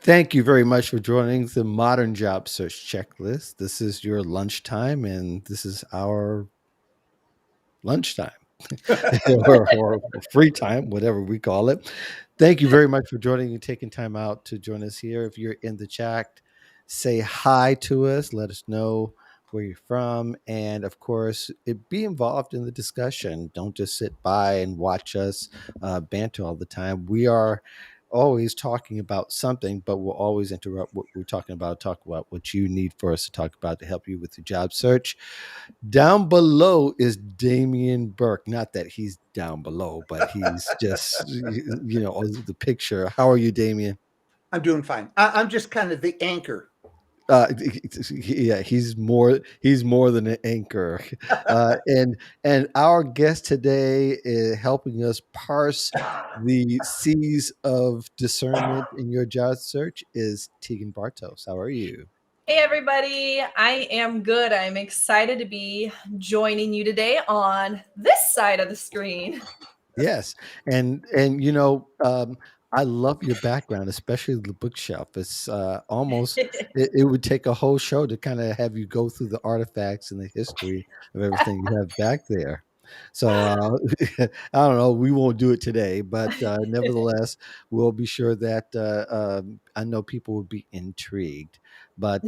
Thank you very much for joining the Modern Job Search Checklist. This is your lunchtime, and this is our lunchtime or free time, whatever we call it. Thank you very much for joining and taking time out to join us here. If you're in the chat, say hi to us. Let us know where you're from. And of course, be involved in the discussion. Don't just sit by and watch us banter all the time. We are always talking about something, but we'll always interrupt what we're talking about, talk about what you need for us to talk about to help you with your job search. Down below is Damian Burke. Not that he's down below, but he's just, the picture. How are you, Damian? I'm doing fine. I'm just kind of the anchor. Uh, yeah, he's more than an anchor, and our guest today is helping us parse the seas of discernment in your job search is Teegan Bartos. How are you? Hey everybody, I am good. I'm excited to be joining you today on this side of the screen. Yes, I love your background, especially the bookshelf. It's almost it would take a whole show to kind of have you go through the artifacts and the history of everything you have back there. So I don't know. We won't do it today, but nevertheless, we'll be sure that I know people will be intrigued. But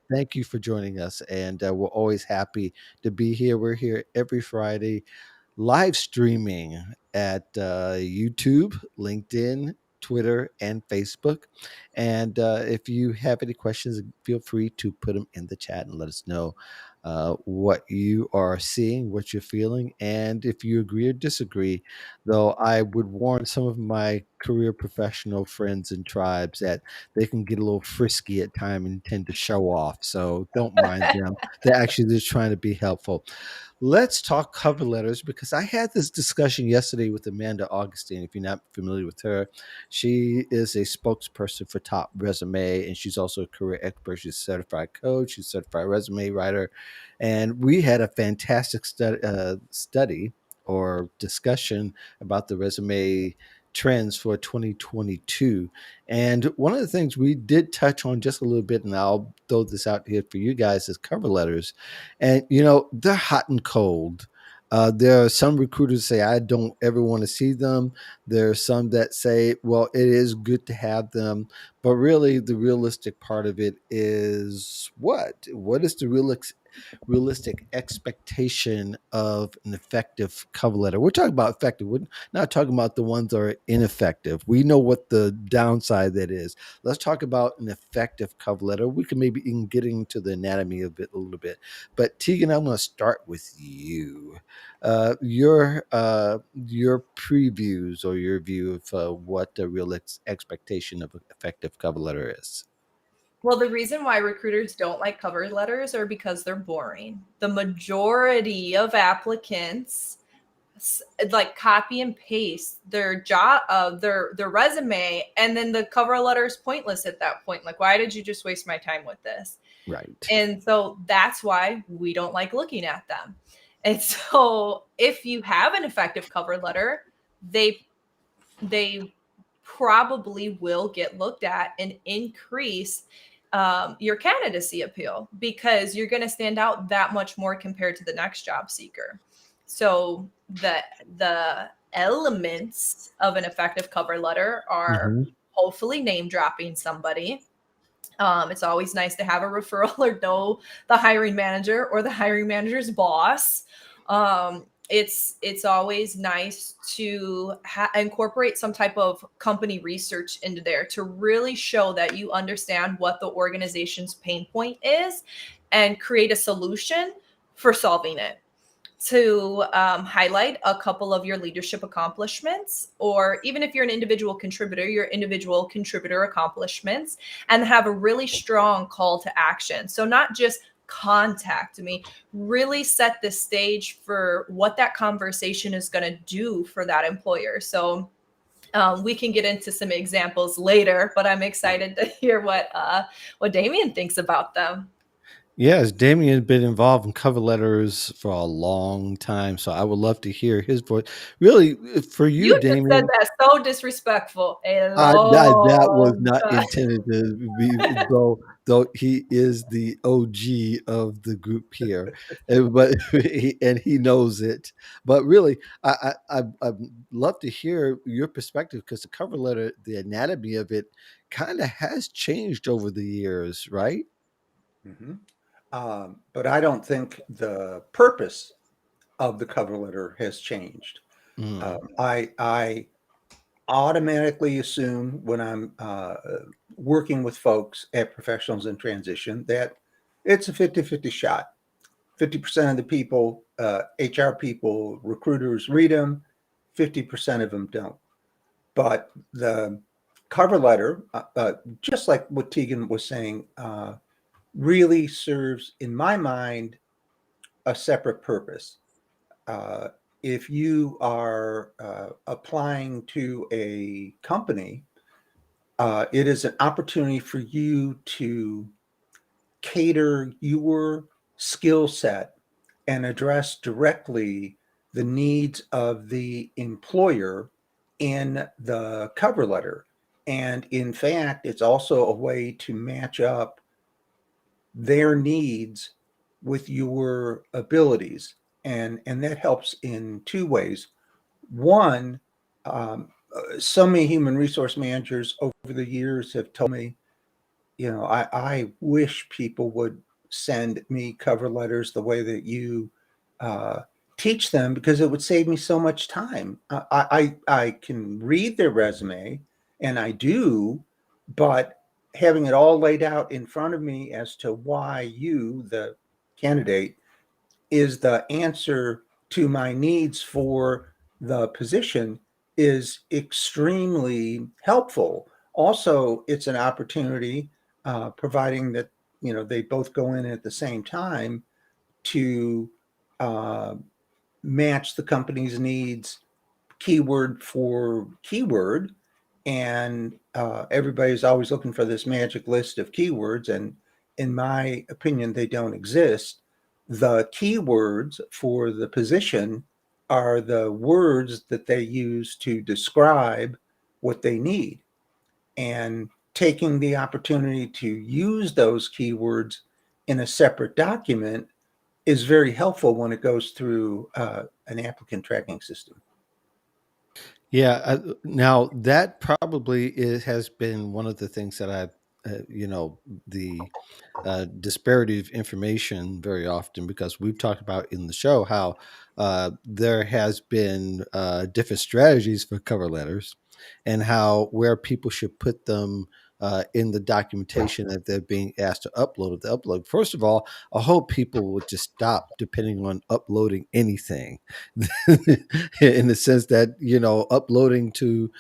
thank you for joining us, and we're always happy to be here. We're here every Friday live streaming at YouTube, LinkedIn, Twitter, and Facebook. And if you have any questions, feel free to put them in the chat and let us know what you are seeing, what you're feeling, and if you agree or disagree. Though I would warn some of my career professional friends and tribes that they can get a little frisky at time and tend to show off. So don't mind them. They're actually just trying to be helpful. Let's talk cover letters because I had this discussion yesterday with Amanda Augustine. If you're not familiar with her, she is a spokesperson for Top Resume, and she's also a career expert. She's a certified coach, she's a certified resume writer, and we had a fantastic study or discussion about the resume trends for 2022. And one of the things we did touch on just a little bit, and I'll throw this out here for you guys, is cover letters. And they're hot and cold. There are some recruiters say I don't ever want to see them. There are some that say, well, it is good to have them, but really the realistic part of it is what? What is the realistic expectation of an effective cover letter? We're talking about effective. We're not talking about the ones that are ineffective. We know what the downside that is. Let's talk about an effective cover letter. We can maybe even get into the anatomy of it a little bit. But Teegan, I'm going to start with you. Your previews or your view of what the real expectation of an effective cover letter is. Well, the reason why recruiters don't like cover letters are because they're boring. The majority of applicants like copy and paste their job their resume, and then the cover letter is pointless at that point. Like, why did you just waste my time with this? Right. And so that's why we don't like looking at them. And so if you have an effective cover letter, they probably will get looked at and increase your candidacy appeal because you're going to stand out that much more compared to the next job seeker. So the elements of an effective cover letter are hopefully name dropping somebody. It's always nice to have a referral or know the hiring manager or the hiring manager's boss. It's always nice to incorporate some type of company research into there to really show that you understand what the organization's pain point is and create a solution for solving it. To highlight a couple of your leadership accomplishments, or even if you're an individual contributor, your individual contributor accomplishments, and have a really strong call to action. So not just contact me, really set the stage for what that conversation is going to do for that employer. So we can get into some examples later, but I'm excited to hear what Damian thinks about them. Yes, Damien has been involved in cover letters for a long time, so I would love to hear his voice. Really, for you, You just said Damien, that so disrespectful. A that was long not time. intended to be, though he is the OG of the group here, but he knows it. But really, I'd love to hear your perspective because the cover letter, the anatomy of it, kind of has changed over the years, right? Mhm. But I don't think the purpose of the cover letter has changed. Mm, I automatically assume when I'm working with folks at professionals in transition that it's a 50-50 shot. 50% of the people, HR people, recruiters read them, 50% of them don't. But the cover letter, just like what Teegan was saying, really serves, in my mind, a separate purpose. Uh, if you are applying to a company, it is an opportunity for you to cater your skill set and address directly the needs of the employer in the cover letter. And in fact, it's also a way to match up their needs with your abilities. And that helps in two ways. One, so many human resource managers over the years have told me, I wish people would send me cover letters the way that you uh, teach them because it would save me so much time. I can read their resume, and I do, but having it all laid out in front of me as to why you, the candidate, is the answer to my needs for the position is extremely helpful. Also, it's an opportunity, providing that they both go in at the same time to uh, match the company's needs keyword for keyword. And everybody's always looking for this magic list of keywords. And in my opinion, they don't exist. The keywords for the position are the words that they use to describe what they need. And taking the opportunity to use those keywords in a separate document is very helpful when it goes through an applicant tracking system. yeah. Now that probably has been one of the things that the disparity of information very often because we've talked about in the show how there has been different strategies for cover letters and how where people should put them in the documentation that they're being asked to upload the upload. First of all, I hope people would just stop depending on uploading anything in the sense that uploading to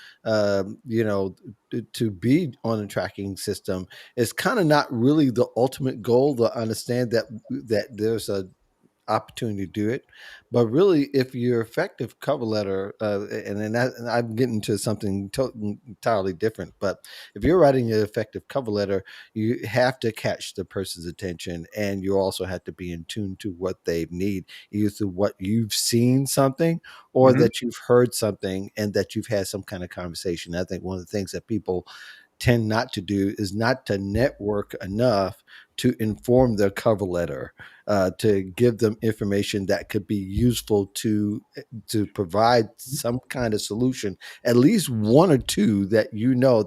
to be on a tracking system is kind of not really the ultimate goal. To understand that there's a opportunity to do it, but really, if your effective cover letter, and I'm getting to something entirely different, but if you're writing an effective cover letter, you have to catch the person's attention, and you also have to be in tune to what they need, either through what you've seen something or Mhm. that you've heard something and that you've had some kind of conversation. I think one of the things that people tend not to do is not to network enough to inform their cover letter, to give them information that could be useful to provide some kind of solution, at least one or two that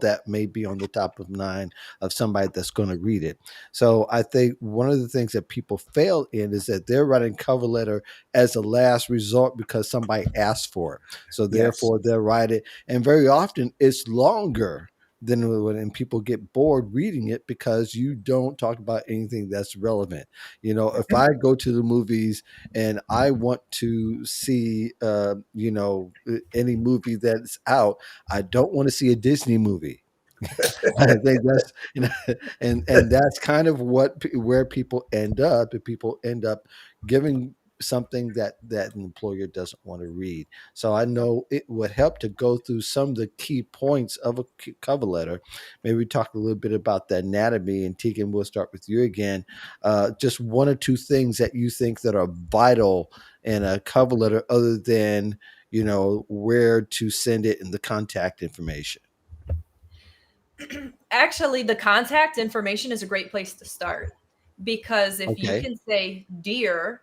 that may be on the top of mind of somebody that's going to read it. So I think one of the things that people fail in is that they're writing cover letter as a last resort because somebody asked for it. So Yes. therefore they'll write it, and very often it's longer then when and people get bored reading it because you don't talk about anything that's relevant. If Mhm. I go to the movies and I want to see any movie that's out, I don't want to see a Disney movie. I think that's and that's kind of where people end up. If people end up giving something that an employer doesn't want to read. So I know it would help to go through some of the key points of a cover letter. Maybe talk a little bit about the anatomy. And Teegan, we'll start with you again. Just one or two things that you think that are vital in a cover letter, other than where to send it and the contact information. Actually, the contact information is a great place to start, because if you Okay. can say dear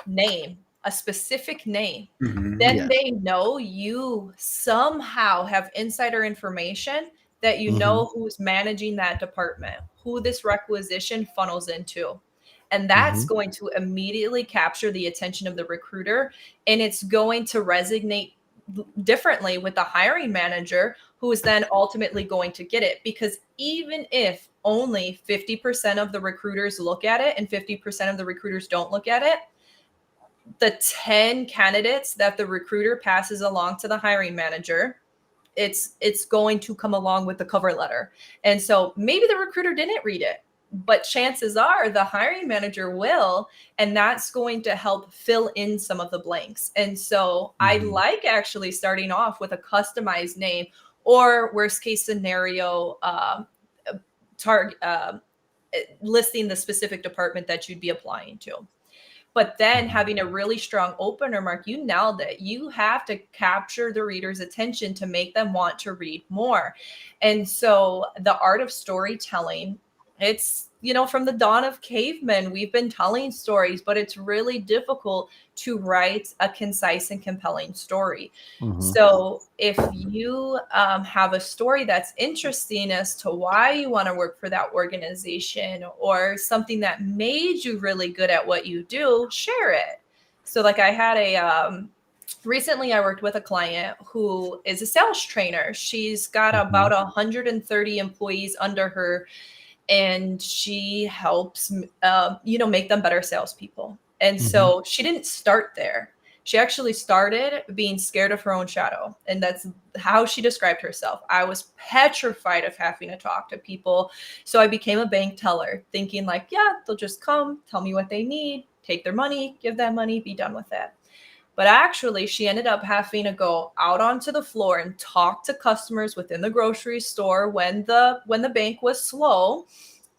name, a specific name, Mhm. then Yes. they know you somehow have insider information, that you Hmm. know who's managing that department, who this requisition funnels into. And that's Hmm. going to immediately capture the attention of the recruiter, and it's going to resonate differently with the hiring manager, who is then ultimately going to get it. Because even if only 50% of the recruiters look at it and 50% of the recruiters don't look at it, the 10 candidates that the recruiter passes along to the hiring manager, it's going to come along with the cover letter. And so maybe the recruiter didn't read it, but chances are the hiring manager will, and that's going to help fill in some of the blanks. And so I Hmm. like actually starting off with a customized name, or worst case scenario, target listing the specific department that you'd be applying to. But then having a really strong opener, Mark, you nailed it. You have to capture the reader's attention to make them want to read more. And so the art of storytelling, it's, from the dawn of cavemen, we've been telling stories, but it's really difficult to write a concise and compelling story. Hmm. So if you have a story that's interesting as to why you want to work for that organization, or something that made you really good at what you do, share it. So like I had a recently I worked with a client who is a sales trainer. She's got Hmm. about 130 employees under her, and she helps make them better salespeople. And Hmm. so she didn't start there. She actually started being scared of her own shadow, and that's how she described herself. I was petrified of having to talk to people, so I became a bank teller, thinking like, yeah, they'll just come, tell me what they need, take their money, give them money, be done with it. But actually, she ended up having to go out onto the floor and talk to customers within the grocery store when the bank was slow,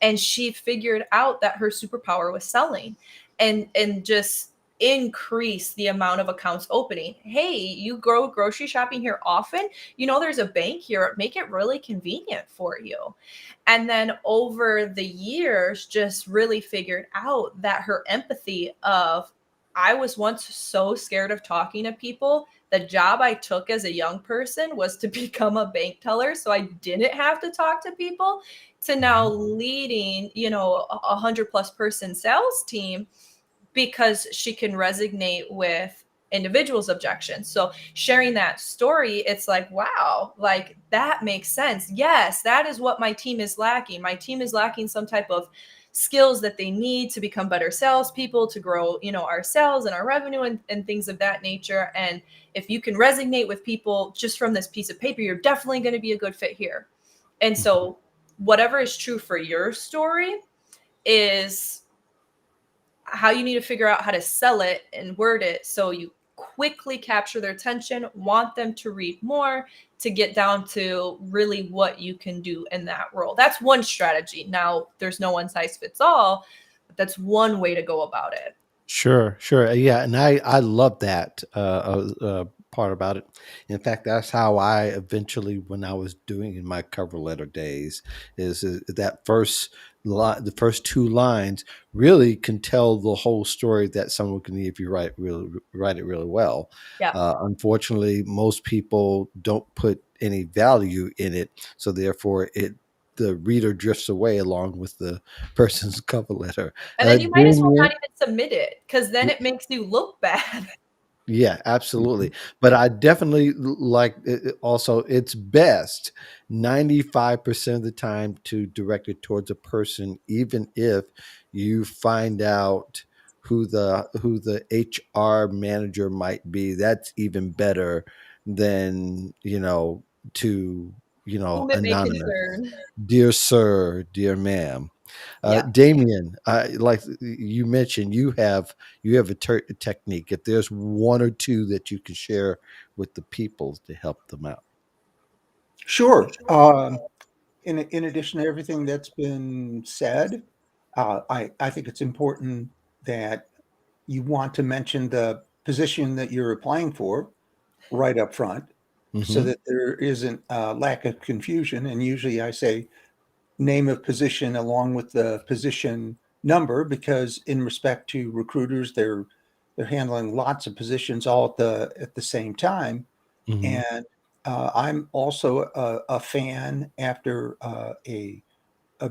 and she figured out that her superpower was selling, and just increase the amount of accounts opening. Hey, you go grocery shopping here often? There's a bank here. Make it really convenient for you. And then over the years, just really figured out that her empathy of, I was once so scared of talking to people. The job I took as a young person was to become a bank teller, so I didn't have to talk to people, to now leading, 100+ person sales team, because she can resonate with individuals' objections. So sharing that story, it's like, wow, like that makes sense. Yes, that is what my team is lacking. My team is lacking some type of skills that they need to become better salespeople, to grow, our sales and our revenue, and things of that nature. And if you can resonate with people just from this piece of paper, you're definitely going to be a good fit here. And so whatever is true for your story is how you need to figure out how to sell it and word it so you quickly capture their attention, want them to read more, to get down to really what you can do in that role. That's one strategy. Now, there's no one size fits all, but that's one way to go about it. Sure, sure. Yeah, and I love that part about it. In fact, that's how I eventually, when I was doing in my cover letter days, is that first line, the first two lines really can tell the whole story that someone can, if you write it really well. Yeah. Unfortunately, most people don't put any value in it, so therefore the reader drifts away along with the person's cover letter. And then you might as well During not even submit it, because then it makes you look bad. Yeah, Mhm. absolutely. But I definitely like also it's best 95% of the time to direct it towards a person, even if you find out who the HR manager might be. That's even better than, to, Whom it may anonymous. concern. Dear sir, dear ma'am. Yeah. Damien, like you mentioned, you have a technique. If there's one or two that you can share with the people to help them out. Sure. In addition to everything that's been said, I think it's important that you want to mention the position that you're applying for right up front so Hmm. that there isn't a lack of confusion. And usually I say name of position along with the position number because in respect to recruiters, they're handling lots of positions all at the same time. Hmm. And I'm also a fan after a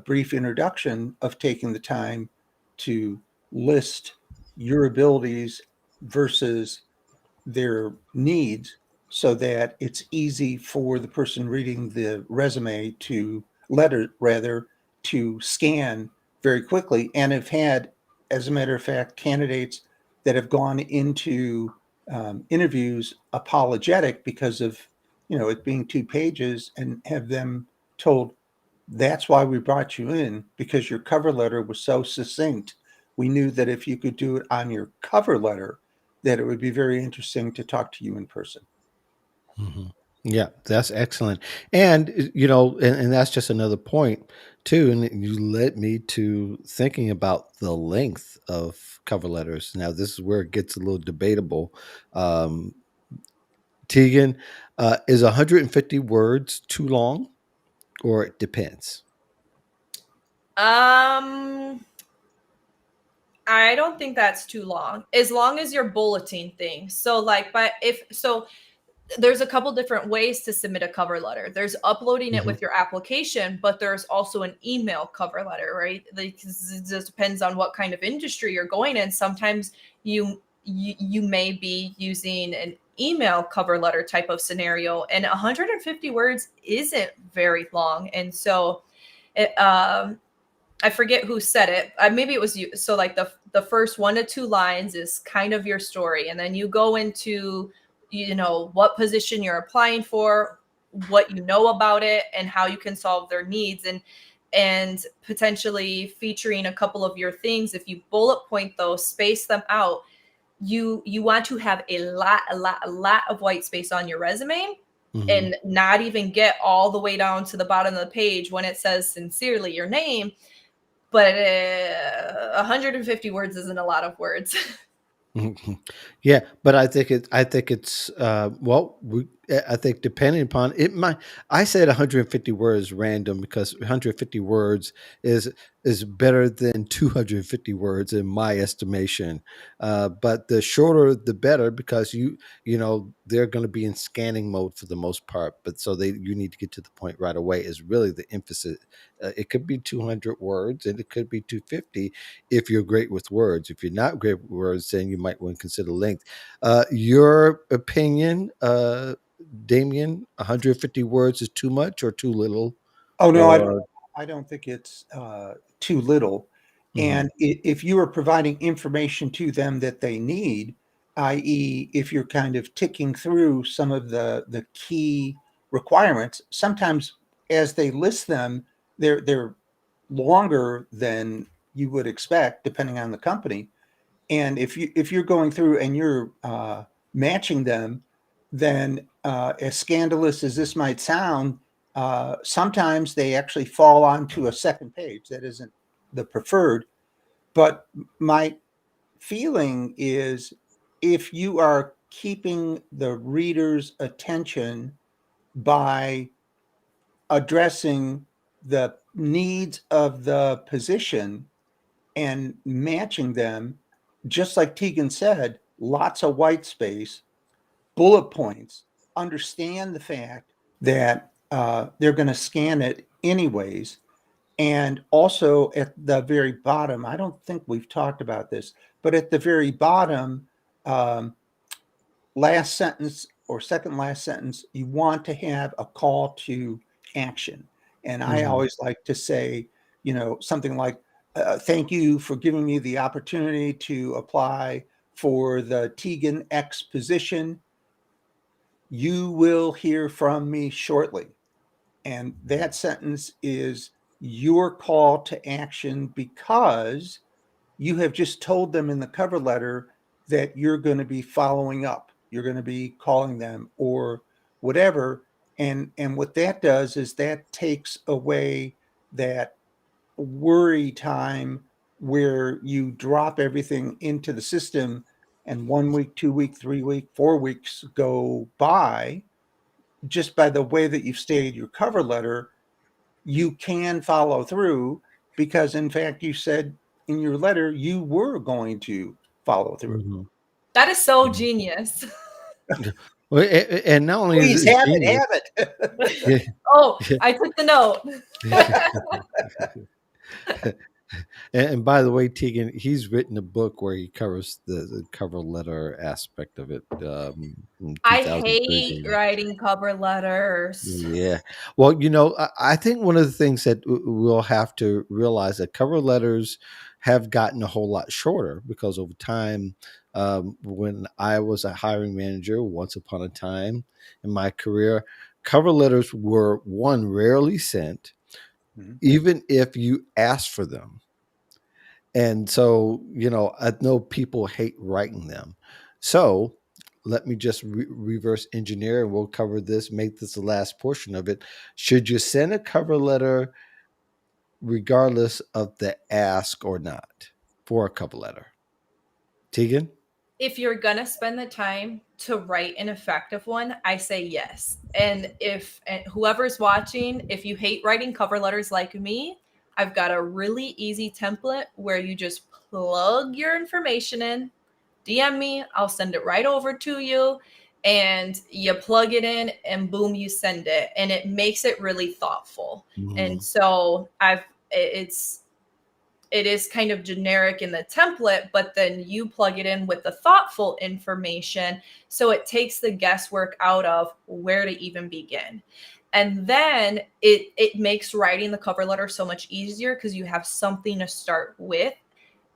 brief introduction of taking the time to list your abilities versus their needs so that it's easy for the person reading the resume to letter rather to scan very quickly and have had, as a matter of fact, candidates that have gone into interviews apologetic because of it being 2 pages and have them told that's why we brought you in because your cover letter was so succinct. We knew that if you could do it on your cover letter, that it would be very interesting to talk to you in person. Hmm. Yeah, that's excellent. And and that's just another point too. And you led me to thinking about the length of cover letters. Now, this is where it gets a little debatable. Um, Tegan, is 150 words too long, or it depends? Um, I don't think that's too long. As long as you're bulleting things. So like, but if so, there's a couple different ways to submit a cover letter. There's uploading it Hmm. with your application, but there's also an email cover letter, right? Like, it just depends on what kind of industry you're going in. Sometimes you may be using an email cover letter type of scenario, and 150 words isn't very long, and so it, I forget who said it. Maybe it was you. So like the first 1 to 2 lines is kind of your story, and then you go into what position you're applying for, what you know about it, and how you can solve their needs, and potentially featuring a couple of your things. If you bullet point those, space them out. You want to have a lot of white space on your resume Hmm. and not even get all the way down to the bottom of the page when it says sincerely your name, but 150 words isn't a lot of words. Mhm. Yeah, but I think it's I think depending upon it might I said 150 words random because 150 words is better than 250 words in my estimation. But the shorter the better because they're going to be in scanning mode for the most part. But so you need to get to the point right away is really the emphasis. It could be 200 words and it could be 250 if you're great with words. If you're not great with words, then you might want to consider length. Your opinion, Damien, 150 words is too much or too little? Oh no, Or I don't think it's too little. Mhm, And if you are providing information to them that they need, i.e., if you're kind of ticking through some of the key requirements, sometimes as they list them, they're longer than you would expect, depending on the company. And if you're going through and you're matching them, then as scandalous as this might sound, sometimes they actually fall onto a second page that isn't the preferred. But my feeling is if you are keeping the reader's attention by addressing the needs of the position and matching them, just like Teegan said, lots of white space, bullet points, understand the fact that they're going to scan it anyways. And also at the very bottom, I don't think we've talked about this, but at the very bottom, um, last sentence or second last sentence, you want to have a call to action. And I mhm, always like to say, something like, thank you for giving me the opportunity to apply for the Tegan X position. You will hear from me shortly. And that sentence is your call to action because you have just told them in the cover letter that you're going to be following up, you're going to be calling them or whatever. And what that does is that takes away that worry time where you drop everything into the system and 1 week, 2 week, 3 week, 4 weeks go by. Just by the way that you've stated your cover letter, you can follow through because in fact you said in your letter you were going to follow through. Mhm. That is so Mhm. genius. Well, and not only is Please it have genius, it. yeah, Oh, I took the note. and by the way, Tegan, he's written a book where he covers the cover letter aspect of it in I hate 2013. writing cover letters. Yeah. Well, I think one of the things that we'll have to realize that cover letters have gotten a whole lot shorter because over time, when I was a hiring manager once upon a time in my career, cover letters were one rarely sent, Mhm. even if you asked for them. And so, I know people hate writing them. So let me just reverse engineer and we'll cover this, make this the last portion of it. Should you send a cover letter regardless of the ask or not for a cover letter? Tegan? If you're gonna spend the time to write an effective one, I say yes. And if and whoever's watching, if you hate writing cover letters like me, I've got a really easy template where you just plug your information in, DM me, I'll send it right over to you, and you plug it in, and boom, you send it, and it makes it really thoughtful. And Mhm. so it's it is kind of generic in the template, but then you plug it in with the thoughtful information. So it takes the guesswork out of where to even begin. And then it makes writing the cover letter so much easier because you have something to start with,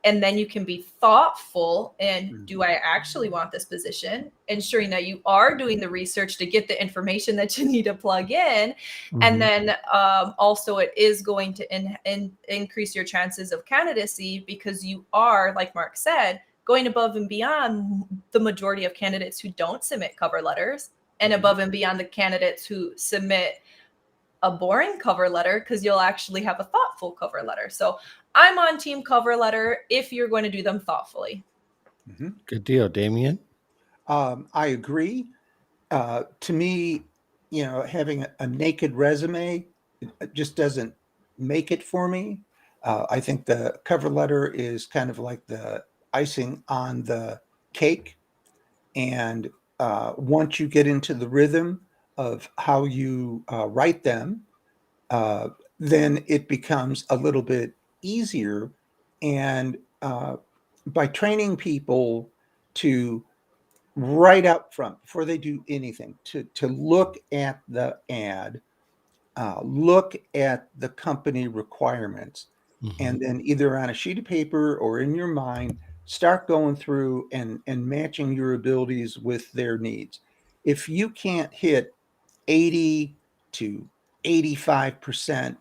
and then you can be thoughtful and do I actually want this position, ensuring that you are doing the research to get the information that you need to plug in. And Mhm. then also it is going to increase your chances of candidacy because you are, like Mark said, going above and beyond the majority of candidates who don't submit cover letters, and Mhm. above and beyond the candidates who submit a boring cover letter, because you'll actually have a thoughtful cover letter. So I'm on team cover letter if you're going to do them thoughtfully. Mhm. Good deal, Damien. I agree. To me, having a naked resume it just doesn't make it for me. I think the cover letter is kind of like the icing on the cake. And once you get into the rhythm of how you write them, uh, then it becomes a little bit easier. And by training people to right up front before they do anything to look at the ad, look at the company requirements, Mhm. and then either on a sheet of paper or in your mind start going through and matching your abilities with their needs. If you can't hit 80 to 85%,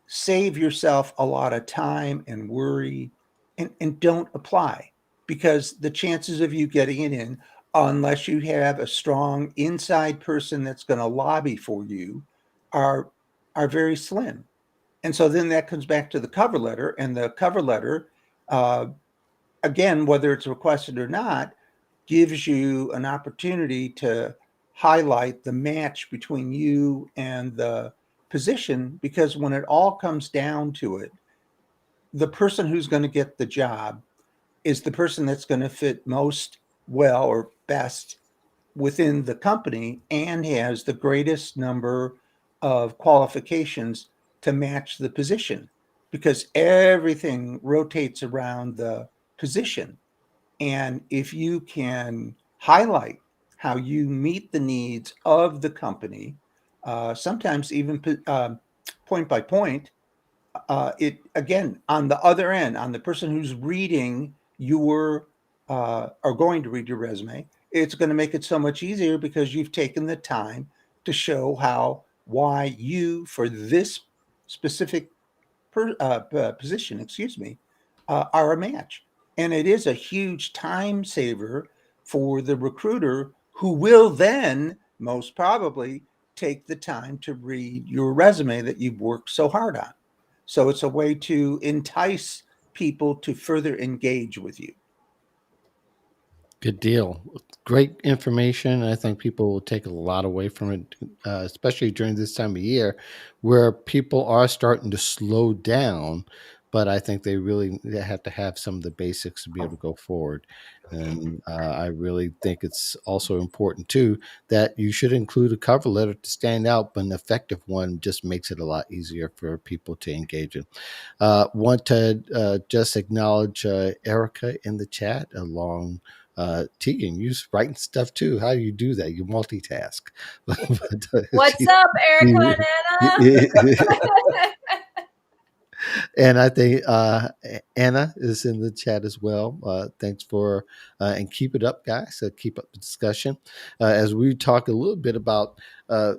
save yourself a lot of time and worry, and don't apply, because the chances of you getting it in, unless you have a strong inside person that's going to lobby for you, are are very slim. And so then that comes back to the cover letter, and the cover letter, uh, again, whether it's requested or not, gives you an opportunity to highlight the match between you and the position, because when it all comes down to it, the person who's going to get the job is the person that's going to fit most well or best within the company and has the greatest number of qualifications to match the position, because everything rotates around the position. And if you can highlight how you meet the needs of the company, sometimes even point by point, it again on the other end, on the person who's reading your or going to read your resume, it's going to make it so much easier because you've taken the time to show how why you for this specific position, are a match. And it is a huge time saver for the recruiter, who will then most probably take the time to read your resume that you've worked so hard on. So it's a way to entice people to further engage with you. Good deal. Great information. I think people will take a lot away from it, especially during this time of year where people are starting to slow down. But I think they have to have some of the basics to be able to go forward. And I really think it's also important, too, that you should include a cover letter to stand out, but an effective one just makes it a lot easier for people to engage in. Want to just acknowledge Erica in the chat along Teegan, you writing stuff too. How do you do that? You multitask. But, What's she, up, Erica she- and Anna? and I think Anna is in the chat as well. Thanks for and keep it up, guys. Keep up the discussion as we talk a little bit about.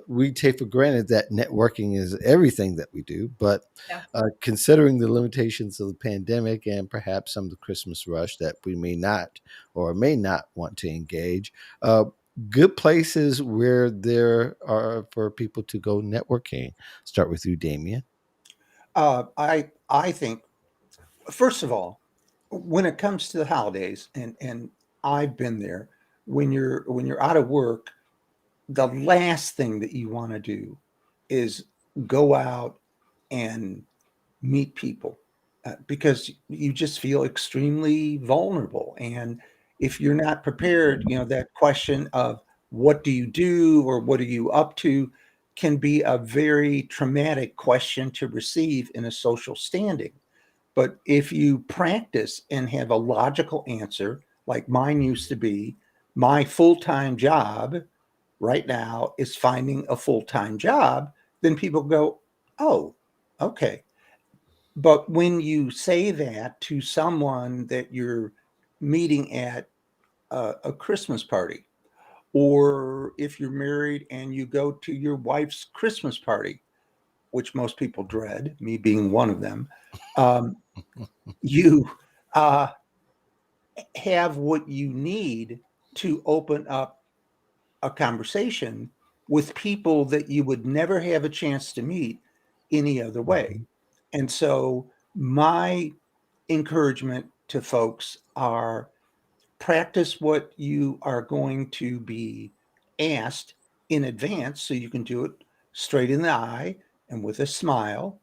We take for granted that networking is everything that we do, but Yeah. considering the limitations of the pandemic and perhaps some of the Christmas rush that we may not or may not want to engage. Good places where there are for people to go networking. Start with you, Damien. I think, first of all, when it comes to the holidays, and I've been there, when you're out of work, the last thing that you want to do is go out and meet people, because you just feel extremely vulnerable. And if you're not prepared, that question of what do you do or what are you up to can be a very traumatic question to receive in a social standing. But if you practice and have a logical answer, like mine used to be, my full time job right now is finding a full time job, then people go, oh, okay. But when you say that to someone that you're meeting at a Christmas party, or if you're married and you go to your wife's Christmas party, which most people dread, me being one of them, um, you uh, have what you need to open up a conversation with people that you would never have a chance to meet any other way. Mhm. And so, my encouragement to folks are, practice what you are going to be asked in advance so you can do it straight in the eye and with a smile,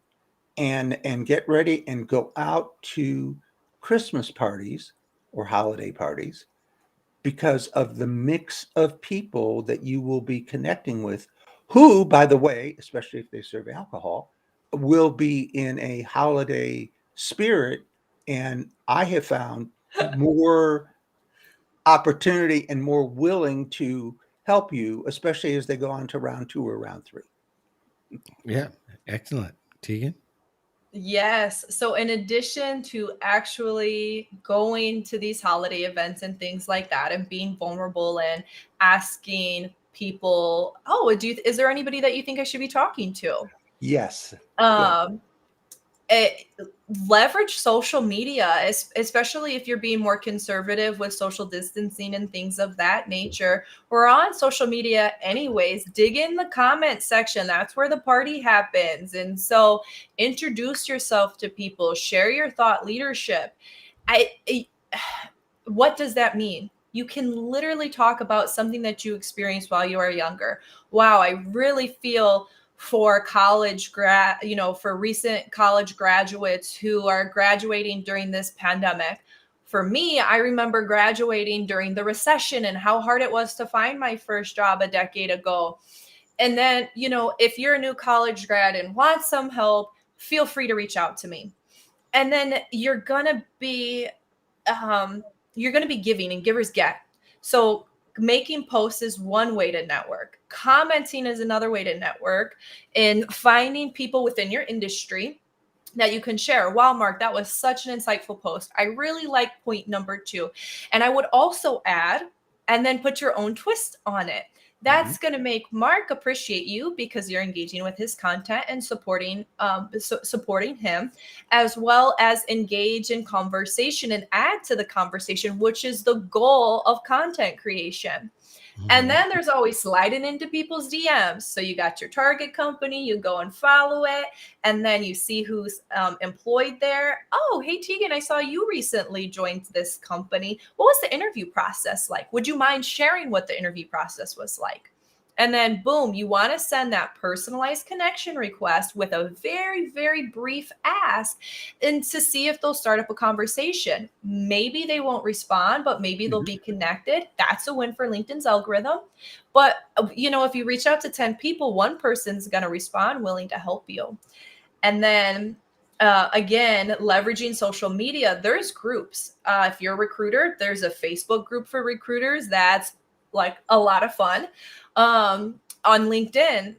and get ready and go out to Christmas parties or holiday parties, because of the mix of people that you will be connecting with, who, by the way, especially if they serve alcohol, will be in a holiday spirit. And I have found more opportunity and more willing to help you, especially as they go on to round two or round three. Yeah, excellent. Tegan? Yes. So, in addition to actually going to these holiday events and things like that, and being vulnerable and asking people, "Oh, is there anybody that you think I should be talking to?" Yes. Good. Um, it, leverage social media, especially if you're being more conservative with social distancing and things of that nature. We're on social media anyways. Dig in the comment section. That's where the party happens. And so introduce yourself to people, share your thought leadership. I what does that mean? You can literally talk about something that you experienced while you are younger. Wow, I really feel for for recent college graduates who are graduating during this pandemic. For me, I remember graduating during the recession and how hard it was to find my first job a decade ago. And then, if you're a new college grad and want some help, feel free to reach out to me. And then you're going to be giving, and givers get. So making posts is one way to network. Commenting is another way to network, and finding people within your industry that you can share. Wow, Mark, that was such an insightful post. I really like point number 2. And I would also add, and then put your own twist on it. Mhm. That's going to make Mark appreciate you because you're engaging with his content and supporting him, as well as engage in conversation and add to the conversation, which is the goal of content creation. And Mhm. then there's always sliding into people's DMs. So you got your target company, you go and follow it, and then you see who's employed there. Oh, hey, Teegan, I saw you recently joined this company. What was the interview process like? Would you mind sharing what the interview process was like? And then, boom, you want to send that personalized connection request with a very, very brief ask and to see if they'll start up a conversation. Maybe they won't respond, but maybe they'll Mhm. be connected. That's a win for LinkedIn's algorithm. But, if you reach out to 10 people, one person's going to respond willing to help you. And then again, leveraging social media, there's groups. If you're a recruiter, there's a Facebook group for recruiters. That's like a lot of fun. On LinkedIn,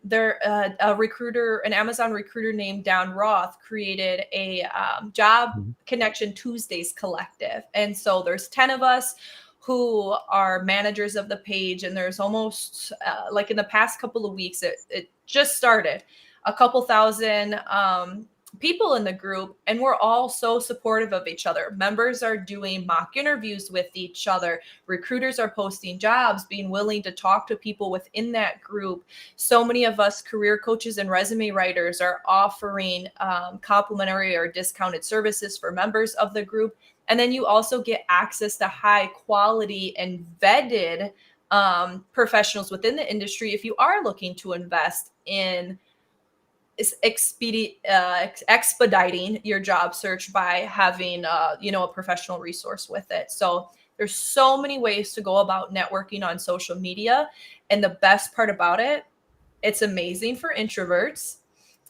a recruiter, an Amazon recruiter named Down Roth created a job Mhm. connection Tuesdays collective. And so there's 10 of us who are managers of the page. And there's almost like in the past couple of weeks, it just started a couple thousand people in the group, and we're all so supportive of each other. Members are doing mock interviews with each other. Recruiters are posting jobs, being willing to talk to people within that group. So many of us career coaches and resume writers are offering complimentary or discounted services for members of the group. And then you also get access to high quality and vetted professionals within the industry if you are looking to invest in expediting your job search by having a professional resource with it. So there's so many ways to go about networking on social media, and the best part about it, it's amazing for introverts.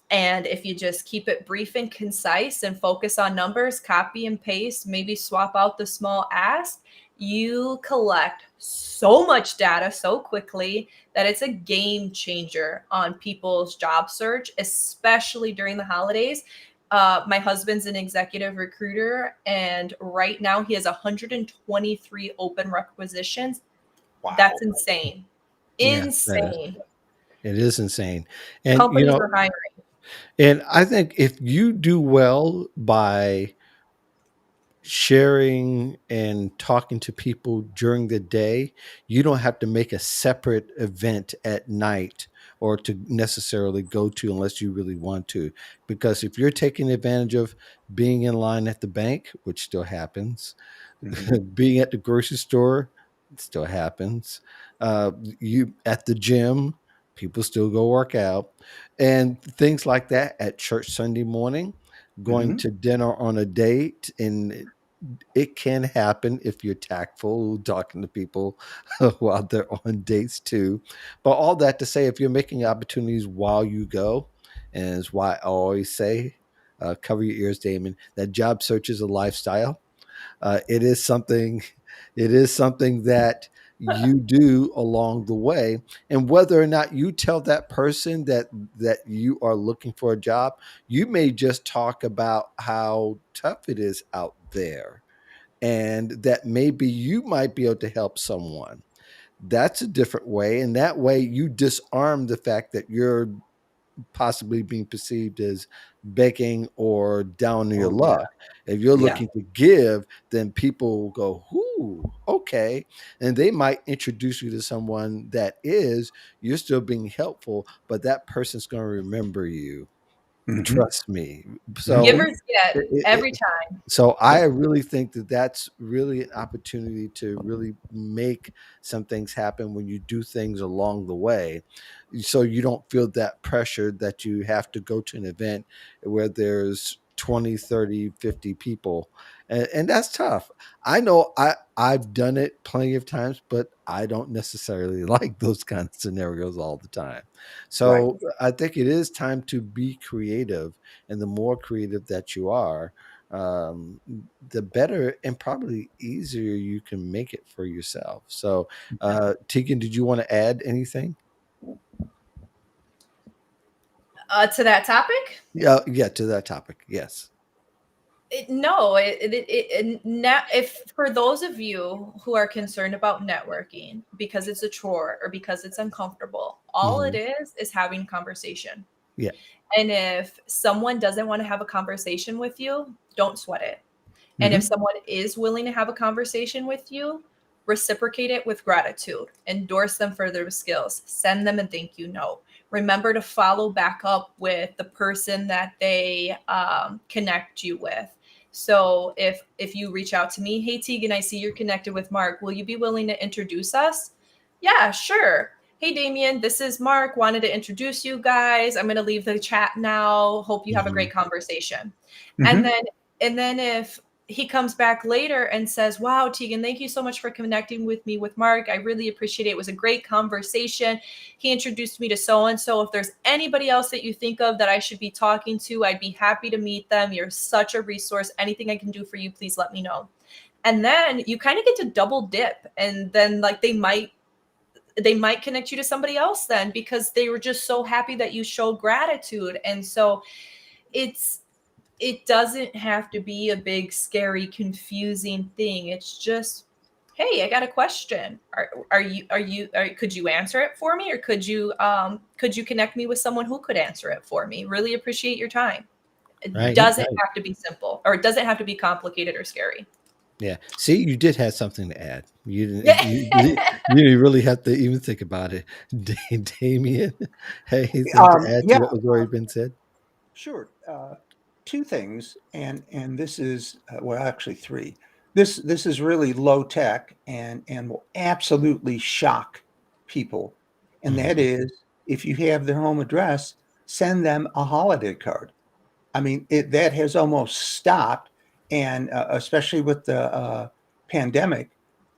And if you just keep it brief and concise and focus on numbers, copy and paste, maybe swap out the small ask, you collect so much data so quickly that it's a game changer on people's job search, especially during the holidays. My husband's an executive recruiter, and right now he has 123 open requisitions. That's Wow. insane. Yeah, that is. Insane. It is insane. And Companies are hiring. I think if you do well by sharing and talking to people during the day, you don't have to make a separate event at night or to necessarily go to unless you really want to. Because if you're taking advantage of being in line at the bank, which still happens, Mhm. being at the grocery store, it still happens. You at the gym, people still go work out, and things like that at church Sunday morning, going Mhm. to dinner on a date, and it can happen if you're tactful, talking to people while they're on dates too. But all that to say, if you're making opportunities while you go, and it's why I always say, cover your ears, Damon. That job search is a lifestyle. It is something. It is something that you do along the way, and whether or not you tell that person that you are looking for a job, you may just talk about how tough it is out there, and that maybe you might be able to help someone. That's a different way, and that way you disarm the fact that you're possibly being perceived as begging or down on your Oh, yeah. luck. If you're Yeah. looking to give, then people will go, "Ooh, okay," and they might introduce you to someone that is. You're still being helpful, but that person's going to remember you. Mhm. Trust me. So, Mhm. Givers get every time. so I Yep. really think that that's really an opportunity to really make some things happen when you do things along the way. So you don't feel that pressure that you have to go to an event where there's 20, 30, 50 people. And that's tough. I know I've done it plenty of times, but I don't necessarily like those kind of scenarios all the time. Right. So I think it is time to be creative. And the more creative that you are, um, the better and probably easier you can make it for yourself. So, Tegan, did you want to add anything? To that topic, Yeah, yeah, to that topic. Yes. No, if for those of you who are concerned about networking because it's a chore or because it's uncomfortable, all it Mhm. is having conversation. Yeah. And if someone doesn't want to have a conversation with you, don't sweat it. And if Mhm. someone is willing to have a conversation with you, reciprocate it with gratitude, endorse them for their skills, send them a thank you note. Remember to follow back up with the person that they connect you with. So if you reach out to me, hey Teegan, I see you're connected with Mark. Will you be willing to introduce us? Yeah, sure. Hey Damien, this is Mark. Wanted to introduce you guys. I'm gonna leave the chat now. Hope you have a Mhm. great conversation. And Mhm. then if he comes back later and says, wow, Teegan, thank you so much for connecting with me with Mark. I really appreciate it. It was a great conversation. He introduced me to so and so. If there's anybody else that you think of that I should be talking to, I'd be happy to meet them. You're such a resource. Anything I can do for you, please let me know. And then you kind of get to double dip. And then like they might connect you to somebody else then because they were just so happy that you showed gratitude. And so it's it doesn't have to be a big, scary, confusing thing. It's just, hey, I got a question. Could you answer it for me, or could you connect me with someone who could answer it for me? Really appreciate your time. It Right, doesn't right. have to be simple, or it doesn't have to be complicated or scary. Yeah. See, you did have something to add. You didn't Yeah. you didn't really have to even think about it. Damien, anything to add to Yeah, what was already been said? sure. Two things, and this is well, actually three. This is really low tech and will absolutely shock people. And that Mhm. is, if you have their home address, send them a holiday card. I mean, that has almost stopped, and especially with the pandemic.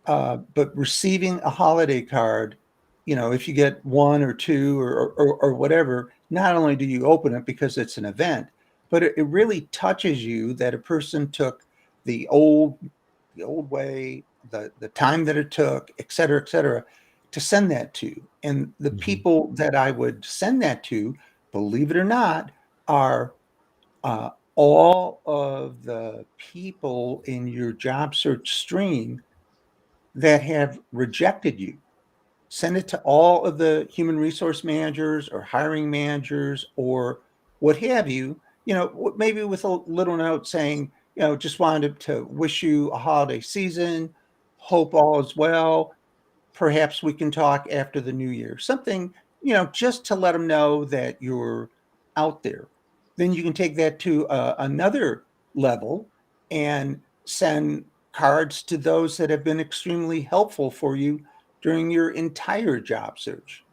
But receiving a holiday card, if you get one or two or whatever, not only do you open it because it's an event, but it really touches you that a person took the old the old way, the time that it took, et cetera, to send that to. And the Mhm. people that I would send that to, believe it or not, are all of the people in your job search stream that have rejected you. Send it to all of the human resource managers or hiring managers or what have you, maybe with a little note saying, just wanted to wish you a holiday season, hope all is well. Perhaps we can talk after the new year. Something, just to let them know that you're out there. Then you can take that to another level and send cards to those that have been extremely helpful for you during your entire job search.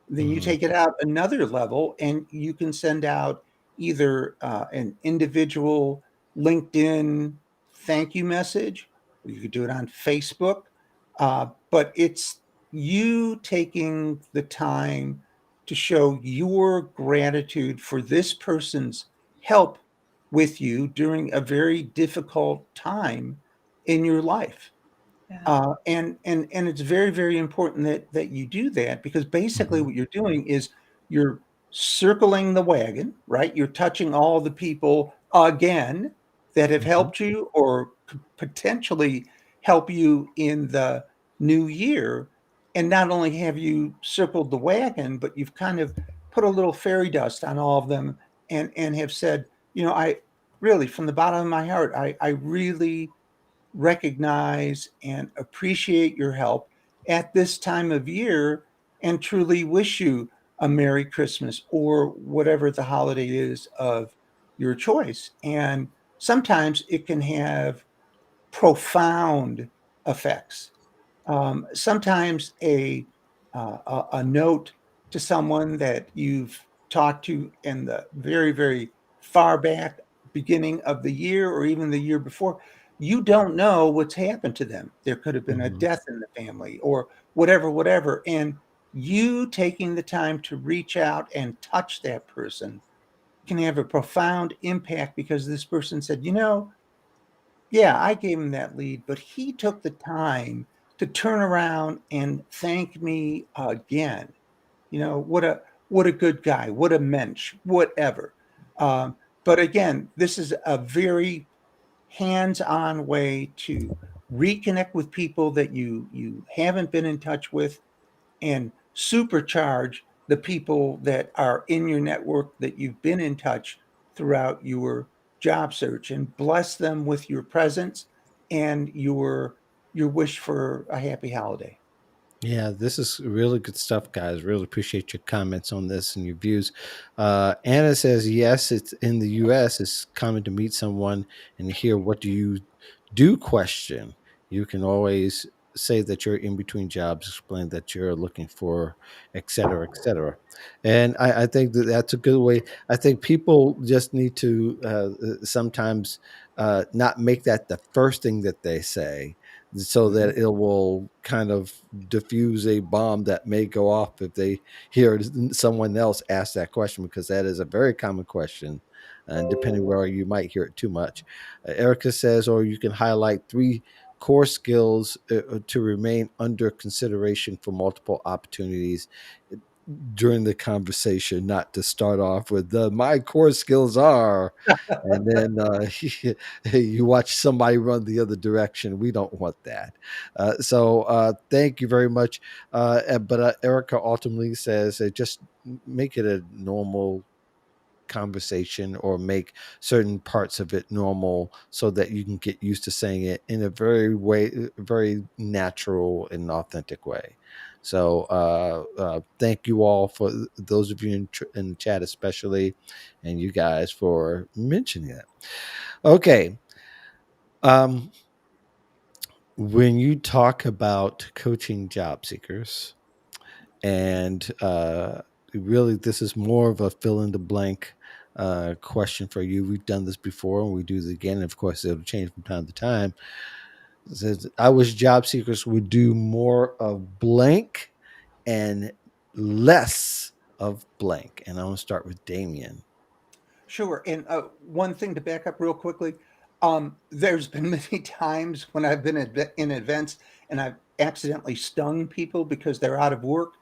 Then you Mhm. take it out another level and you can send out either an individual LinkedIn thank you message, or you could do it on Facebook. But it's you taking the time to show your gratitude for this person's help with you during a very difficult time in your life. Yeah. And it's very, very important that you do that because basically Mhm. what you're doing is you're circling the wagon, right? You're touching all the people again that have Mhm. helped you or could potentially help you in the new year. And not only have you circled the wagon, but you've kind of put a little fairy dust on all of them and have said, I really, from the bottom of my heart, I really recognize and appreciate your help at this time of year and truly wish you a Merry Christmas or whatever the holiday is of your choice. And sometimes it can have profound effects. Sometimes a note to someone that you've talked to in the very, very far back beginning of the year or even the year before, you don't know what's happened to them. There could have been a Mhm. death in the family or whatever, whatever. And you taking the time to reach out and touch that person can have a profound impact because this person said, yeah, I gave him that lead, but he took the time to turn around and thank me again. What a good guy, what a mensch, whatever. Um, but again, this is a very hands-on way to reconnect with people that you haven't been in touch with, and supercharge the people that are in your network that you've been in touch throughout your job search, and bless them with your presence and your wish for a happy holiday. Yeah, this is really good stuff, guys. Really appreciate your comments on this and your views. Anna says, yes, it's in the US. It's common to meet someone and hear what do you do question. You can always say that you're in between jobs, explain that you're looking for, et cetera, et cetera. And I think that that's a good way. I think people just need to sometimes not make that the first thing that they say, so Mhm. that it will kind of diffuse a bomb that may go off if they hear someone else ask that question, because that is a very common question. And depending where you might hear it too much. Erica says, or you can highlight three core skills to remain under consideration for multiple opportunities during the conversation, not to start off with the my core skills are, and then you watch somebody run the other direction. We don't want that. Thank you very much. But Erica ultimately says, just make it a normal conversation, or make certain parts of it normal, so that you can get used to saying it in a very natural and authentic way. Thank you all, for those of you in the chat especially, and you guys for mentioning it. Okay. um when you talk about coaching job seekers, and really this is more of a fill in the blank question for you. We've done this before and we do this again. And of course, it'll change from time to time. It says, I wish job seekers would do more of blank and less of blank. And I want to start with Damien. Sure. And one thing to back up real quickly, there's been many times when I've been in events and I've accidentally stung people because they're out of work.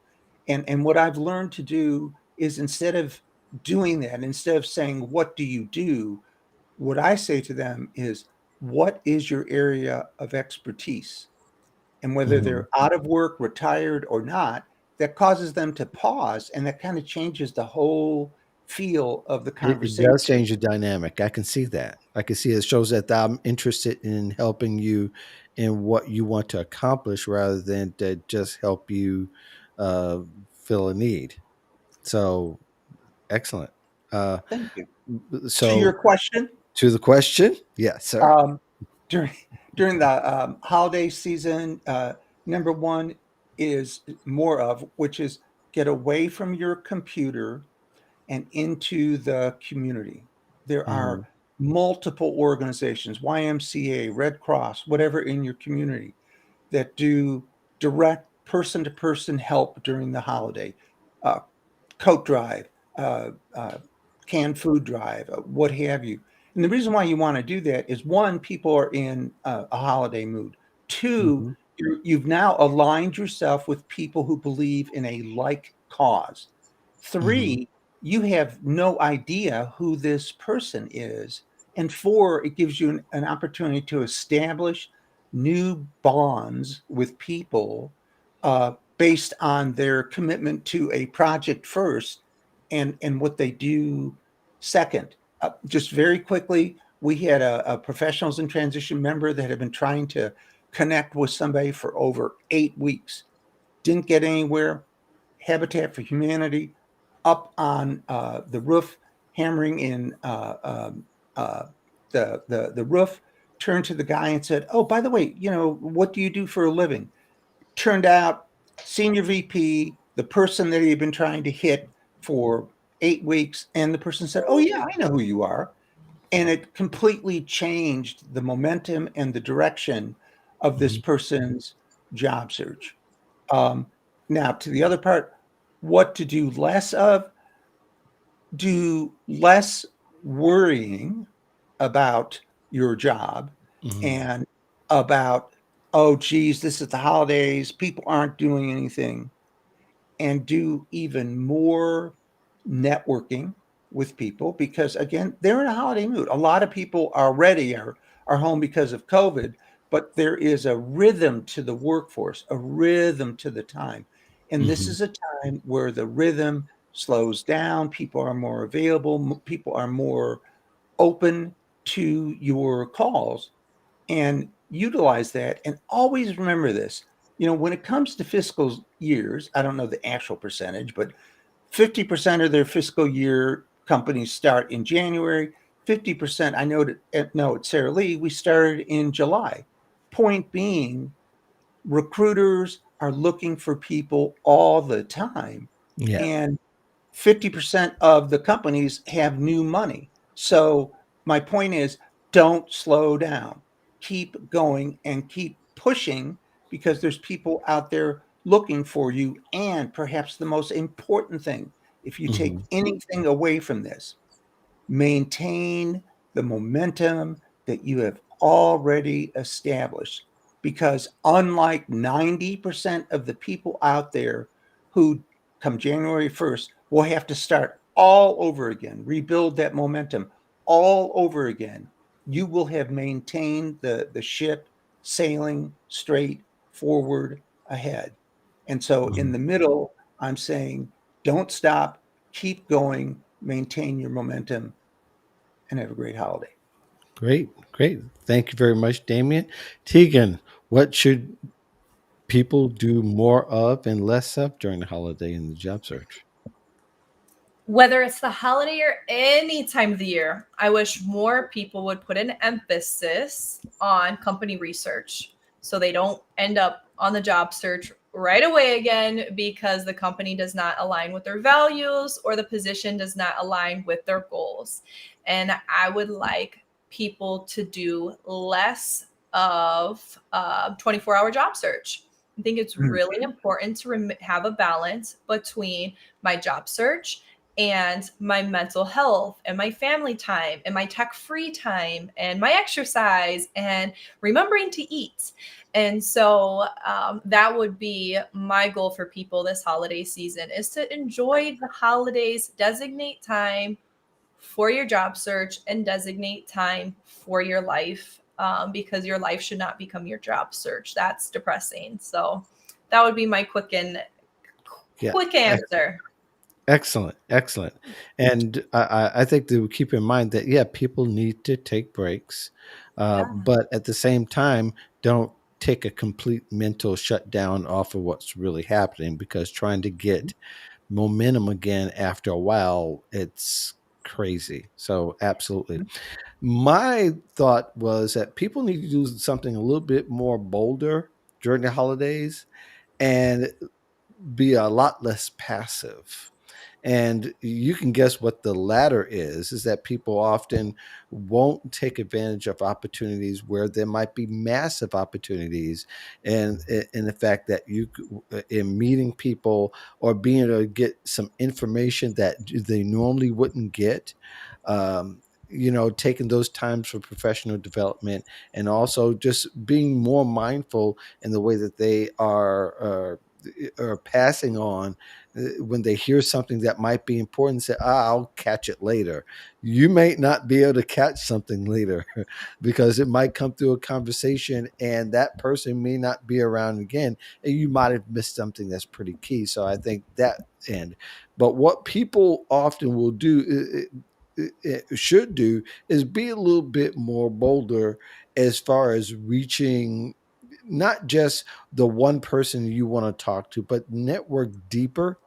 And what I've learned to do is, instead of doing that, instead of saying, what do you do? What I say to them is, what is your area of expertise? And whether Mhm. they're out of work, retired, or not, that causes them to pause, and that kind of changes the whole feel of the It does conversation. change the dynamic. I can see that. I can see it shows that I'm interested in helping you in what you want to accomplish, rather than to just help you uh, fill a need. So excellent. Uh, Thank you. To your so question, to the question, yes, sir. um, during during the holiday season, number one is more of, which is, get away from your computer and into the community. There Hmm. are multiple organizations, YMCA, Red Cross, whatever, in your community that do direct person to person help during the holiday. Uh, coat drive, uh, canned food drive, what have you. And the reason why you want to do that is, one, people are in a holiday mood. Two, Hmm. you've now aligned yourself with people who believe in a like cause. Hmm. Three, you have no idea who this person is. And four, it gives you an opportunity to establish new bonds with people based on their commitment to a project first, and what they do second. Just very quickly, we had a professionals in transition member that had been trying to connect with somebody for over 8 weeks, didn't get anywhere. Habitat for Humanity up on the roof, hammering in uh, the roof, turned to the guy and said, "Oh, by the way, what do you do for a living?" Turned out, senior VP, the person that he had been trying to hit for 8 weeks, and the person said, "Oh yeah, I know who you are," and it completely changed the momentum and the direction of this Hmm. person's job search. Um, Now, to the other part, what to do less of: do less worrying about your job Hmm. and about, oh, geez, this is the holidays, people aren't doing anything, and do even more networking with people, because, again, they're in a holiday mood. A lot of people already are are home because of COVID, but there is a rhythm to the workforce, a rhythm to the time. And this Mhm. is a time where the rhythm slows down, people are more available, people are more open to your calls, and utilize that. And always remember this, when it comes to fiscal years, I don't know the actual percentage, but 50% of their fiscal year companies start in January. 50%, I know at Sarah Lee, we started in July. Point being, recruiters are looking for people all the time. Yeah. And 50% of the companies have new money. So my point is, don't slow down. Keep going and keep pushing, because there's people out there looking for you. And perhaps the most important thing, if you take Mhm. anything away from this, maintain the momentum that you have already established. Because unlike 90% of the people out there who come January 1st will have to start all over again, rebuild that momentum all over again, you will have maintained the ship sailing straight forward ahead. And so in Mhm. the middle, I'm saying, don't stop, keep going, maintain your momentum, and have a great holiday. Great, great. Thank you very much, Damien. Tegan, what should people do more of and less of during the holiday in the job search? Whether it's the holiday or any time of the year, I wish more people would put an emphasis on company research so they don't end up on the job search right away again because the company does not align with their values or the position does not align with their goals. And I would like people to do less of 24-hour job search. I think it's Mm. really important to have a balance between my job search and my mental health and my family time and my tech free time and my exercise and remembering to eat. And so that would be my goal for people this holiday season is to enjoy the holidays, designate time for your job search and designate time for your life because your life should not become your job search. That's depressing. So that would be my Yeah. quick answer. Excellent, excellent. And I think to keep in mind that, yeah, people need to take breaks, Yeah. but at the same time, don't take a complete mental shutdown off of what's really happening, because trying to get momentum again after a while, it's crazy. So, absolutely. My thought was that people need to do something a little bit more bolder during the holidays and be a lot less passive. And you can guess what the latter is that people often won't take advantage of opportunities where there might be massive opportunities. And in the fact that in meeting people or being able to get some information that they normally wouldn't get, taking those times for professional development, and also just being more mindful in the way that they are passing on when they hear something that might be important. Say, I'll catch it later. You may not be able to catch something later because it might come through a conversation and that person may not be around again, and you might have missed something that's pretty key. So I think that end. But what people often will do, should do, is be a little bit more bolder as far as reaching not just the one person you want to talk to, but network deeper,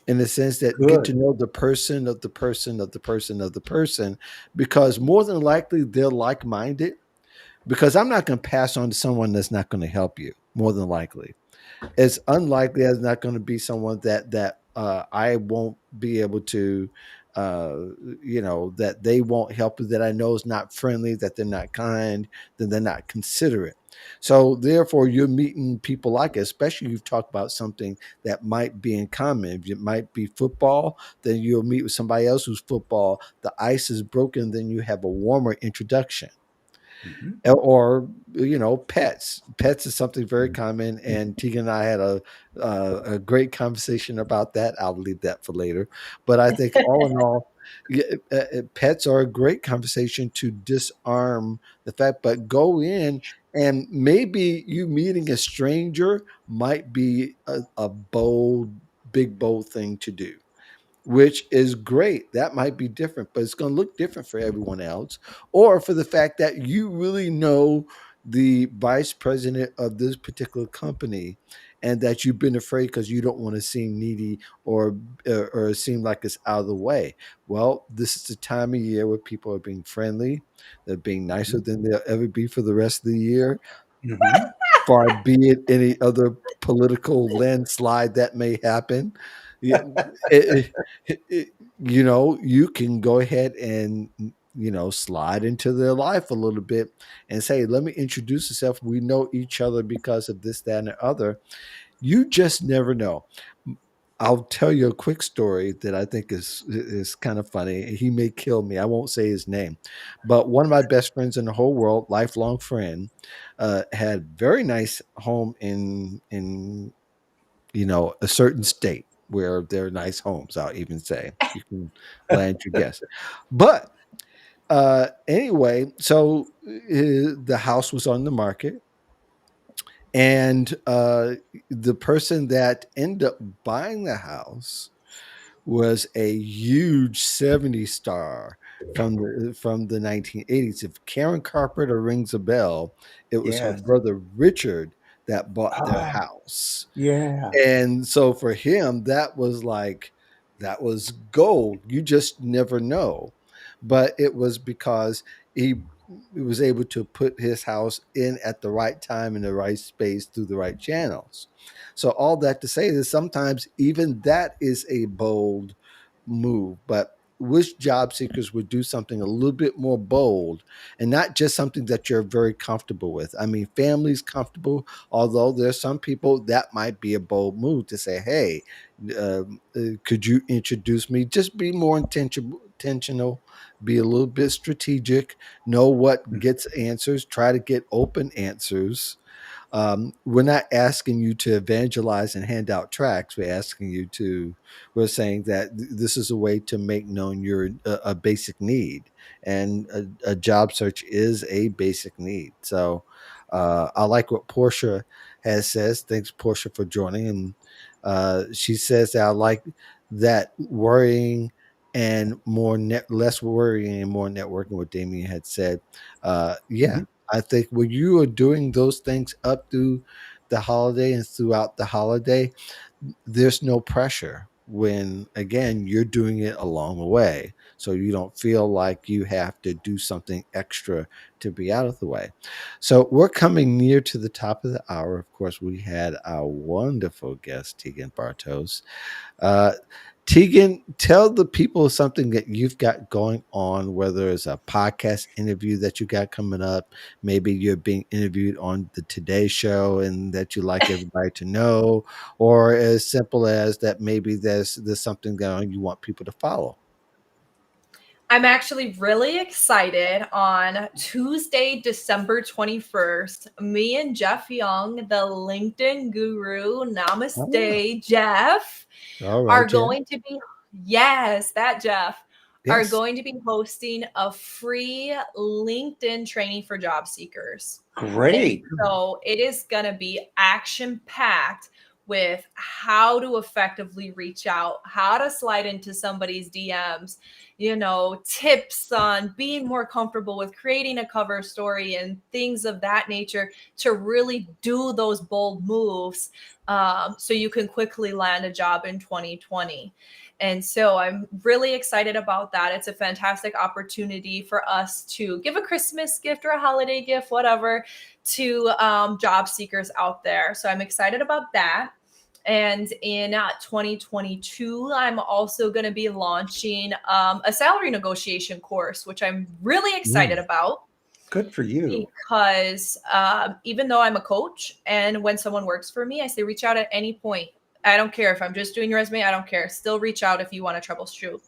in the sense that get to Good. know the person of the person of the person of the person, because more than likely they're like minded. Because I'm not going to pass on to someone that's not going to help you, more than likely. It's unlikely there's not going to be someone that I won't be able to, uh, that they won't help you, that I know is not friendly, that they're not kind, that they're not considerate. So therefore, you're meeting people like it, especially you've talked about something that might be in common. If it might be football, then you'll meet with somebody else who's football. The ice is broken, then you have a warmer introduction. Mhm. Or pets is something very common, and Tegan and I had a great conversation about that. I'll leave that for later. But I think all in all, Yeah, pets are a great conversation to disarm the fact, but go in and maybe you meeting a stranger might be a bold, big, bold thing to do, which is great. That might be different, but it's going to look different for everyone else. Or for the fact that you really know the vice president of this particular company and that you've been afraid because you don't want to seem needy or or seem like it's out of the way. Well, this is the time of year where people are being friendly, they're being nicer than they'll ever be for the rest of the year, Mm-hmm. far be it any other political landslide that may happen. Yeah, you know, you can go ahead and slide into their life a little bit and say, "Let me introduce yourself. We know each other because of this, that, and the other." You just never know. I'll tell you a quick story that I think is kind of funny. He may kill me. I won't say his name, but one of my best friends in the whole world, lifelong friend, had very nice home in a certain state where there are nice homes. I'll even say you can land your guess, but anyway, so the house was on the market, and the person that ended up buying the house was a huge 70s star from the 1980s. If Karen Carpenter rings a bell, it was her Yes. brother Richard that bought their Ah, house. yeah. And so for him, that was gold. You just never know. But it was because he was able to put his house in at the right time in the right space through the right channels. So all that to say is sometimes even that is a bold move. But wish job seekers would do something a little bit more bold and not just something that you're very comfortable with. I mean, family's comfortable, although there's some people that might be a bold move to say, "Hey, could you introduce me?" Just be more intentional, be a little bit strategic, know what gets answers, try to get open answers. We're not asking you to evangelize and hand out tracts. We're saying that this is a way to make known your a basic need, and a job search is a basic need. So I like what Portia has says. Thanks, Portia, for joining. And she says that I like that worrying and less worrying and more networking. What Damien had said. Yeah, Mhm. I think when you are doing those things up through the holiday and throughout the holiday, there's no pressure when again you're doing it along the way, so you don't feel like you have to do something extra to be out of the way. So we're coming near to the top of the hour. Of course, we had our wonderful guest Teegan Bartos. uh, Teegan, tell the people something that you've got going on, whether it's a podcast interview that you got coming up, maybe you're being interviewed on the Today Show and that you like everybody to know, or as simple as that maybe there's something going you want people to follow. I'm actually really excited. On Tuesday, December 21st, me and Jeff Young, the LinkedIn guru, Oh, namaste, Jeff, all right, are Jeff. going to be, yes, that Jeff, are Yes. going to be hosting a free LinkedIn training for job seekers. And Great. so it is going to be action packed with how to effectively reach out, how to slide into somebody's DMs, tips on being more comfortable with creating a cover story and things of that nature to really do those bold moves, so you can quickly land a job in 2020. And so I'm really excited about that. It's a fantastic opportunity for us to give a Christmas gift or a holiday gift, whatever, to job seekers out there. So I'm excited about that. And in 2022, I'm also going to be launching a salary negotiation course, which I'm really excited Mm. about Good for you. because even though I'm a coach and when someone works for me, I say reach out at any point. I don't care if I'm just doing your resume, I don't care. Still reach out if you want to troubleshoot.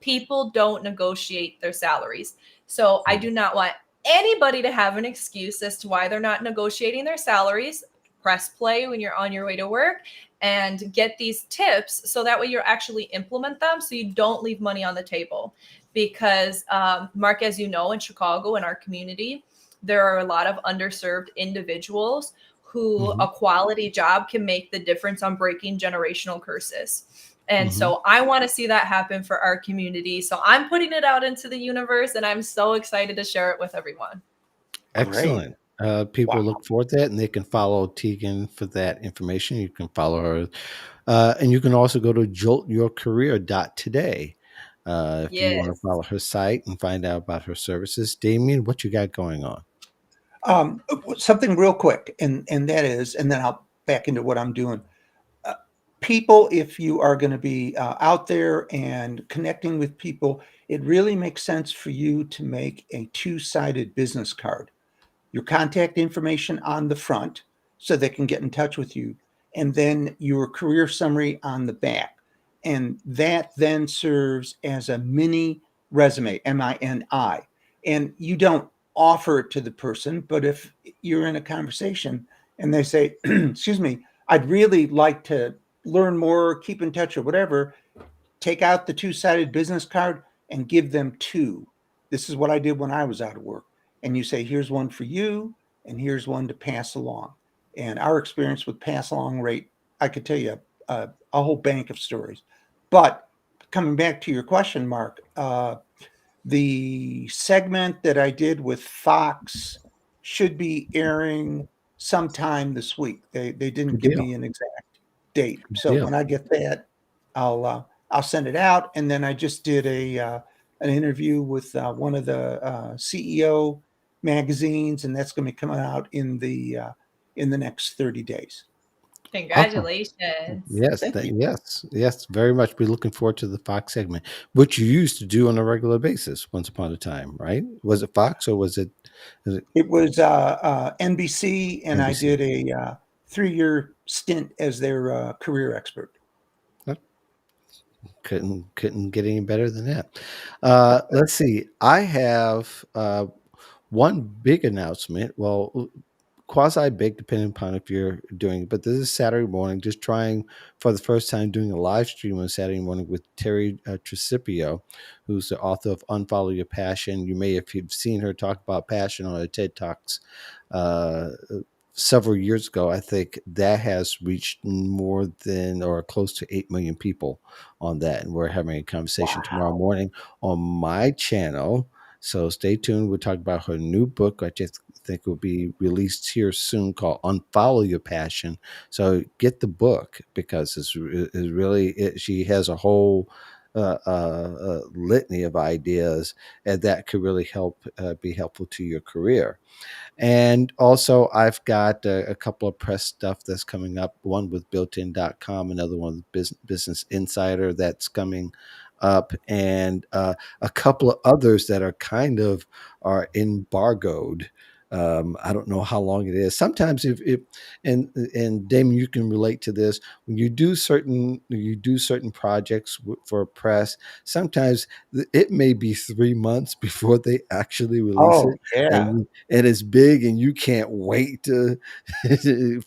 People don't negotiate their salaries. So I Mm. do not want anybody to have an excuse as to why they're not negotiating their salaries. press play when you're on your way to work and get these tips so that way you're actually implement them so you don't leave money on the table. Because Mark, as you know, in Chicago, in our community, there are a lot of underserved individuals who Hmm. a quality job can make the difference on breaking generational curses. And Hmm. so I want to see that happen for our community. So I'm putting it out into the universe and I'm so excited to share it with everyone. Great. Excellent. People Wow. look forward to that, and they can follow Teegan for that information. You can follow her, and you can also go to joltyourcareer.today if you want to Yes. follow her site and find out about her services. Damien, what you got going on? Something real quick, and that is, and then I'll back into what I'm doing. Uh, People, if you are going to be out there and connecting with people, it really makes sense for you to make a two-sided business card. Your contact information on the front so they can get in touch with you, and then your career summary on the back. And that then serves as a mini resume, MINI. And you don't offer it to the person, but if you're in a conversation and they say, excuse me, I'd really like to learn more, keep in touch, or whatever, take out the two-sided business card and give them two. This is what I did when I was out of work. And you say, here's one for you, and here's one to pass along. And our experience with pass along rate, I could tell you a whole bank of stories. But coming back to your question, Mark, the segment that I did with Fox should be airing sometime this week. They didn't Good give deal. me an exact date, Good so deal. when I get that, I'll send it out. And then I just did an interview with one of the CEO magazines, and that's going to be coming out in the next 30 days. Awesome. Congratulations. Yes, Thank you. yes, yes. Very much. Be looking forward to the Fox segment, which you used to do on a regular basis once upon a time, right? Was it Fox or was it It was NBC, and I NBC? did a 3-year stint as their career expert. Couldn't get any better than that. Let's see. I have one big announcement. Well, quasi big, depending upon if you're doing it. But this is Saturday morning. Just trying for the first time doing a live stream on Saturday morning with Terry Trecipio, who's the author of Unfollow Your Passion. You may, if you've seen her talk about passion on her TED Talks. Uh, Several years ago, I think that has reached more than or close to 8 million people on that. And we're having a conversation tomorrow Wow. morning on my channel. So stay tuned. We'll talk about her new book. I just think will be released here soon called Unfollow Your Passion. So get the book because it's really, she has a whole litany of ideas and that could really help be helpful to your career. And also, I've got a couple of press stuff that's coming up. One with builtin.com, another one with Business Insider that's coming up, and a couple of others that are kind of are embargoed. I don't know how long it is. Sometimes if and Damon, you can relate to this. When you do certain projects for press, sometimes it may be 3 months before they actually release Oh, it, yeah. and it's big and you can't wait to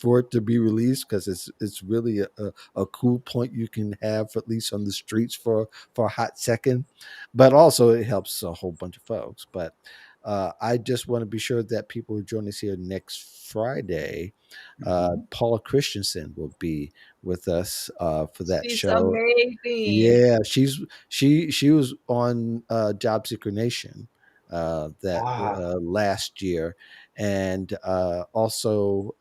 for it to be released because it's really a cool point you can have at least on the streets for a hot second, but also it helps a whole bunch of folks. But I just want to be sure that people who join us here next Friday, Mhm. Paula Christensen will be with us for that She's show. amazing. Yeah, she was on Job Seeker Nation that Ah, last year, and also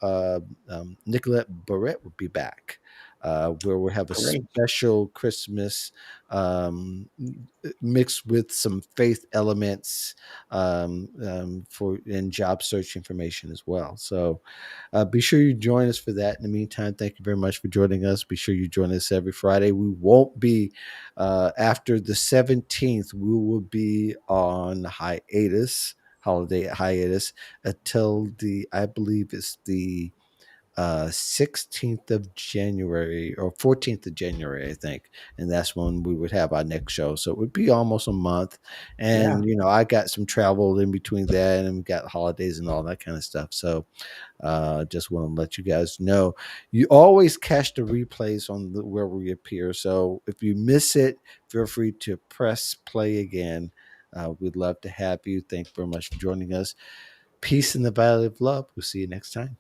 Nicolette Barrett will be back, where we'll have a great. special Christmas mixed with some faith elements for in job search information as well. So be sure you join us for that. In the meantime, thank you very much for joining us. Be sure you join us every Friday. We won't be after the 17th. We will be on hiatus, holiday hiatus, until the I believe it's the 16th of January or 14th of January, I think. And that's when we would have our next show. So it would be almost a month. Yeah. And, I got some travel in between that and we got holidays and all that kind of stuff. So just want to let you guys know. You always catch the replays on where we appear. So if you miss it, feel free to press play again. We'd love to have you. Thank you very much for joining us. Peace in the valley of love. We'll see you next time.